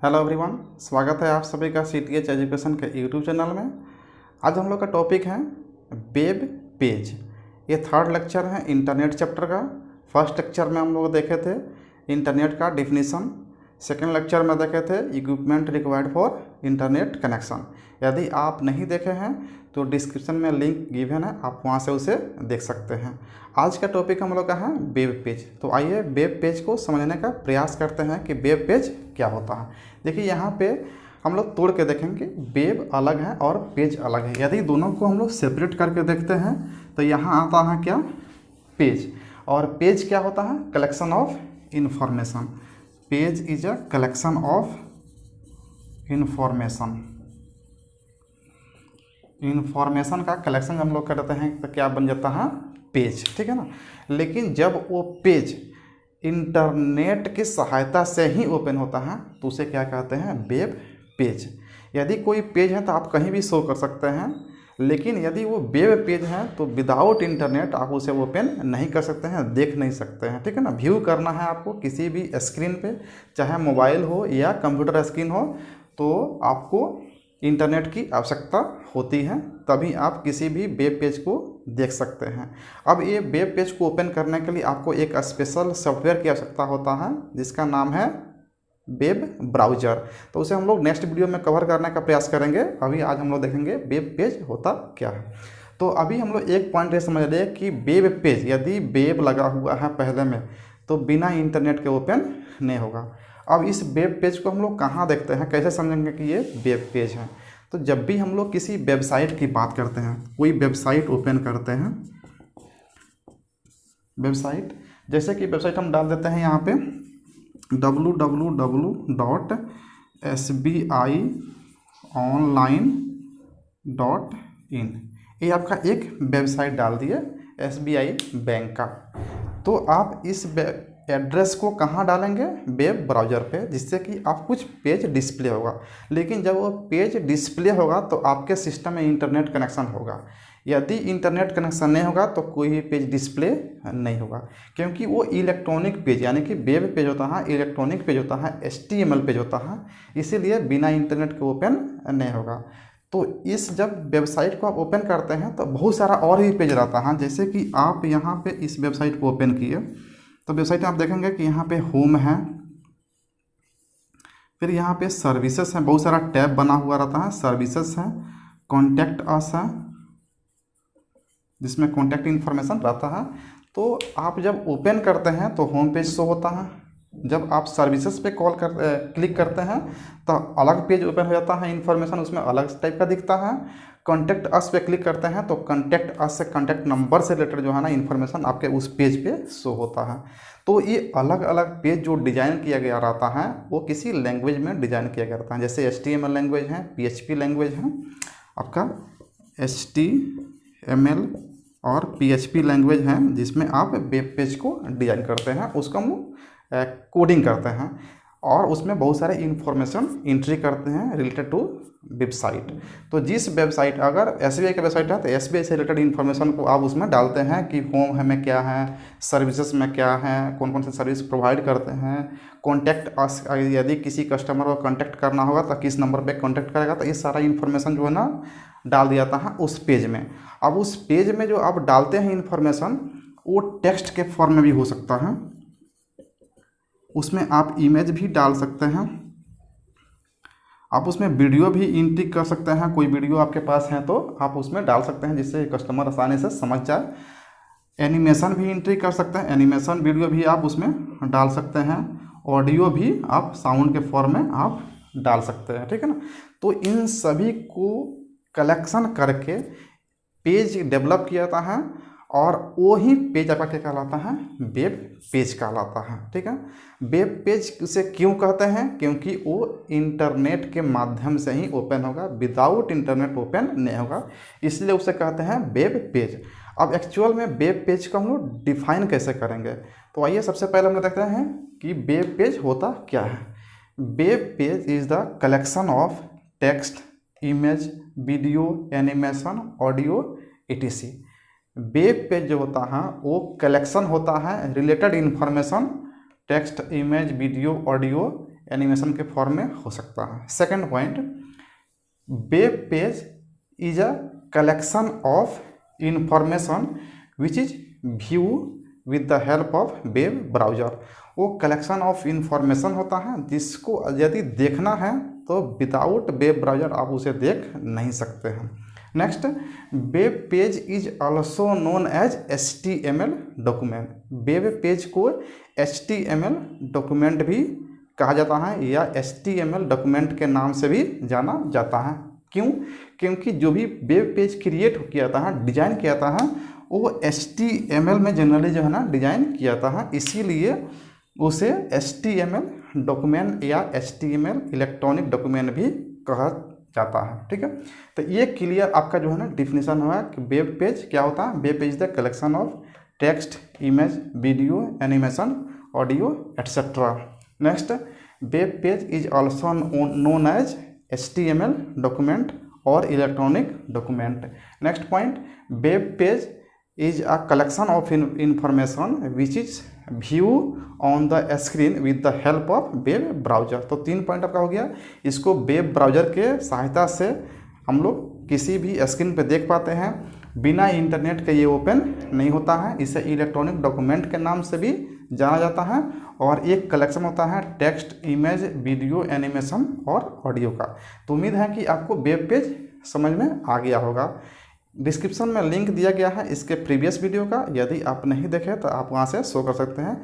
Hello everyone, स्वागत है आप सभी का CTH एजुकेशन के यूट्यूब चैनल में। आज हम लोग का टॉपिक है वेब पेज। ये थर्ड लेक्चर है इंटरनेट चैप्टर का। फर्स्ट लेक्चर में हम लोग देखे थे इंटरनेट का डिफिनीसन। सेकेंड लेक्चर में देखे थे equipment required for internet connection. यदि आप नहीं देखे हैं तो डिस्क्रिप्शन में लिंक गिवन है, आप वहां से उसे देख सकते हैं। आज का टॉपिक हम लोग का है वेब पेज। तो आइए वेब पेज को समझने का प्रयास करते हैं कि वेब पेज क्या होता है। देखिए यहाँ पे हम लोग तोड़ के देखेंगे, वेब अलग है और पेज अलग है। यदि दोनों को हम लोग सेपरेट करके देखते हैं तो यहाँ आता है क्या, पेज। और पेज क्या होता है, collection of information. Page is a collection of information का कलेक्शन हम लोग करते हैं तो क्या बन जाता है, पेज। ठीक है ना। लेकिन जब वो पेज इंटरनेट की सहायता से ही ओपन होता है तो उसे क्या कहते हैं, वेब पेज। यदि कोई पेज है तो आप कहीं भी शो कर सकते हैं, लेकिन यदि वो वेब पेज है तो विदाउट इंटरनेट आप उसे ओपन नहीं कर सकते हैं, देख नहीं सकते हैं। ठीक है ना। व्यू करना है आपको किसी भी स्क्रीन पे, चाहे मोबाइल हो या कंप्यूटर स्क्रीन हो, तो आपको इंटरनेट की आवश्यकता होती है, तभी आप किसी भी वेब पेज को देख सकते हैं। अब ये वेब पेज को ओपन करने के लिए आपको एक स्पेशल सॉफ्टवेयर की आवश्यकता होता है जिसका नाम है वेब ब्राउज़र। तो उसे हम लोग नेक्स्ट वीडियो में कवर करने का प्रयास करेंगे। अभी आज हम लोग देखेंगे वेब पेज होता क्या है। तो अभी हम लोग एक पॉइंट ये समझ रहे हैं कि वेब पेज, यदि वेब लगा हुआ है पहले में, तो बिना इंटरनेट के ओपन नहीं होगा। अब इस वेब पेज को हम लोग कहाँ देखते हैं, कैसे समझेंगे कि ये वेब पेज है। तो जब भी हम लोग किसी वेबसाइट की बात करते हैं, कोई वेबसाइट ओपन करते हैं, वेबसाइट, जैसे कि वेबसाइट हम डाल देते हैं यहाँ पे www.sbionline.in। ये आपका एक वेबसाइट डाल दिए SBI बैंक का। तो आप इस एड्रेस को कहाँ डालेंगे, वेब ब्राउज़र पे, जिससे कि आप कुछ पेज डिस्प्ले होगा। लेकिन जब वो पेज डिस्प्ले होगा तो आपके सिस्टम में इंटरनेट कनेक्शन होगा। यदि इंटरनेट कनेक्शन नहीं होगा तो कोई भी पेज डिस्प्ले नहीं होगा, क्योंकि वो इलेक्ट्रॉनिक पेज, यानी कि वेब पेज होता है, इलेक्ट्रॉनिक पेज होता है, HTML पेज होता है, इसीलिए बिना इंटरनेट के ओपन नहीं होगा। तो इस जब वेबसाइट को आप ओपन करते हैं तो बहुत सारा और भी पेज रहता है। जैसे कि आप यहाँ पे इस वेबसाइट को ओपन किए तो वेबसाइट में आप देखेंगे कि यहाँ पे होम है, फिर यहाँ पे सर्विसेज है, बहुत सारा टैब बना हुआ रहता है। सर्विसेज है, कॉन्टैक्ट अस है, जिसमें कॉन्टैक्ट इन्फॉर्मेशन रहता है। तो आप जब ओपन करते हैं तो होम पेज शो होता है। जब आप सर्विसेज पे क्लिक करते हैं तो अलग पेज ओपन हो जाता है, इन्फॉर्मेशन उसमें अलग टाइप का दिखता है। कॉन्टैक्ट अस पे क्लिक करते हैं तो कॉन्टैक्ट अस से कॉन्टैक्ट नंबर से रिलेटेड जो है ना इन्फॉर्मेशन आपके उस पेज पे शो होता है। तो ये अलग अलग पेज जो डिज़ाइन किया गया रहता है वो किसी लैंग्वेज में डिज़ाइन किया गया रहता है। जैसे HTML लैंग्वेज है, PHP लैंग्वेज है, आपका HTML और PHP लैंग्वेज है, जिसमें आप वेब पेज को डिज़ाइन करते हैं, उसका हम कोडिंग करते हैं और उसमें बहुत सारे इन्फॉर्मेशन एंट्री करते हैं रिलेटेड टू वेबसाइट। तो जिस वेबसाइट, अगर SBI का वेबसाइट है तो SBI से रिलेटेड इन्फॉर्मेशन को आप उसमें डालते हैं कि होम में क्या है, सर्विसेज में क्या है, कौन कौन से सर्विस प्रोवाइड करते हैं, कॉन्टैक्ट अस, यदि किसी कस्टमर को कॉन्टैक्ट करना होगा तो किस नंबर पे कॉन्टैक्ट करेगा, तो ये सारा इन्फॉर्मेशन जो है ना डाल दिया जाता है उस पेज में। अब उस पेज में जो आप डालते हैं इन्फॉर्मेशन, वो टेक्स्ट के फॉर्म में भी हो सकता है, उसमें आप इमेज भी डाल सकते हैं, आप उसमें वीडियो भी एंट्री कर सकते हैं। कोई वीडियो आपके पास है तो आप उसमें डाल सकते हैं जिससे कस्टमर आसानी से समझ जाए। एनिमेशन भी एंट्री कर सकते हैं, एनिमेशन वीडियो भी आप उसमें डाल सकते हैं, ऑडियो भी आप साउंड के फॉर्म में आप डाल सकते हैं। ठीक है ना। तो इन सभी को कलेक्शन करके पेज डेवलप किया जाता है और वो ही पेज आपका क्या कहलाता है, वेब पेज कहलाता है। ठीक है। वेब पेज उसे क्यों कहते हैं, क्योंकि वो इंटरनेट के माध्यम से ही ओपन होगा, विदाउट इंटरनेट ओपन नहीं होगा, इसलिए उसे कहते हैं वेब पेज। अब एक्चुअल में वेब पेज को हम लोग डिफाइन कैसे करेंगे, तो आइए सबसे पहले हम लोग देखते हैं कि वेब पेज होता क्या है। Web page is the collection of text, image, video, animation, audio, etc। Web page जो होता है वो कलेक्शन होता है related information, text, image, video, audio, animation के फॉर्म में हो सकता है। Second point, web page is a collection of information which is view with the help of web browser. वो कलेक्शन ऑफ इंफॉर्मेशन होता है जिसको यदि देखना है तो विदाउट वेब ब्राउज़र आप उसे देख नहीं सकते हैं। Next, web page is also known as HTML document. Web page को HTML डॉक्यूमेंट भी कहा जाता है या HTML डॉक्यूमेंट के नाम से भी जाना जाता है। क्यों? क्योंकि जो भी वेब पेज क्रिएट किया जाता है, डिजाइन किया जाता है, वो HTML में जनरली जो है ना डिजाइन किया जाता है, इसीलिए उसे HTML डॉक्यूमेंट या HTML इलेक्ट्रॉनिक डॉक्यूमेंट भी कहा जाता है। ठीक है, तो ये क्लियर आपका जो है ना डिफिनेशन हुआ कि वेब पेज क्या होता है। Web page the collection of text, image, video, animation, audio etcetera. Next, web page is also known as HTML document और electronic document. Next point, web page is a collection of information which is view on the screen with the help of web browser. तो 3 point आपका हो गया। इसको web browser के सहायता से हम लोग किसी भी स्क्रीन पे देख पाते हैं, बिना इंटरनेट के ये ओपन नहीं होता है। इसे इलेक्ट्रॉनिक डॉक्यूमेंट के नाम से भी जाना जाता है और एक कलेक्शन होता है टेक्स्ट, इमेज, वीडियो, एनिमेशन और ऑडियो का। तो उम्मीद है कि आपको वेब पेज समझ में आ गया होगा। डिस्क्रिप्शन में लिंक दिया गया है इसके प्रीवियस वीडियो का, यदि आप नहीं देखे तो आप वहाँ से शो कर सकते हैं।